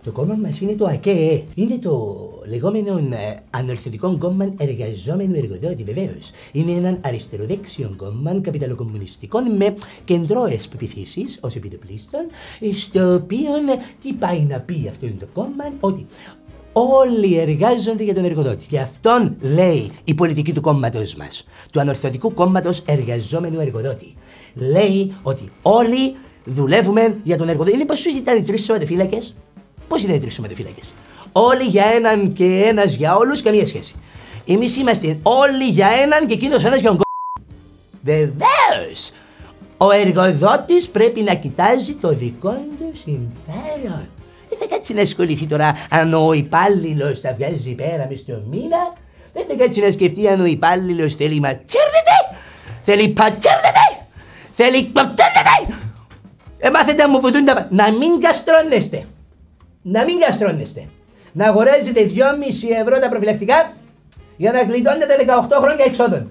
Το κόμμα μας είναι το ΑΚΕΕ. Είναι το λεγόμενο Ανορθωτικό Κόμμα Εργαζόμενου Εργοδότη, βεβαίως. Είναι ένα αριστεροδέξιο κόμμα καπιταλοκομμουνιστικό με κεντρώες πεποιθήσεις ως επιτοπλίστων, στο οποίο τι πάει να πει αυτό το κόμμα, ότι όλοι εργάζονται για τον εργοδότη. Και αυτόν λέει η πολιτική του κόμματος μας, του Ανορθωτικού Κόμματος Εργαζόμενου Εργοδότη. Λέει ότι όλοι δουλεύουμε για τον εργοδότη. Είναι πως σου ήταν οι 3 σωματοφύλακες. Πώς είναι οι 3 σωματοφύλακες? Όλοι για έναν και ένας για όλους, καμία σχέση. Εμείς είμαστε όλοι για έναν και εκείνος ένας για τον Βεβαίως! Ο εργοδότης πρέπει να κοιτάζει το δικό του συμφέρον. Δεν θα κάτσει να ασχοληθεί τώρα αν ο υπάλληλος θα βγάζει πέρα μες στο μήνα. Δεν θα κάτσει να σκεφτεί αν ο υπάλληλος θέλει ματσέρδεται, θέλει πατσέρδεται, θέλει πατσέρδεται. Μάθετε να μου ποντούν τα να μην καστρώνεστε. Να μην καστρώνεστε. Να αγοράζετε 2,5 ευρώ τα προφυλακτικά για να γλιτώνετε 18 χρόνια εξόδων.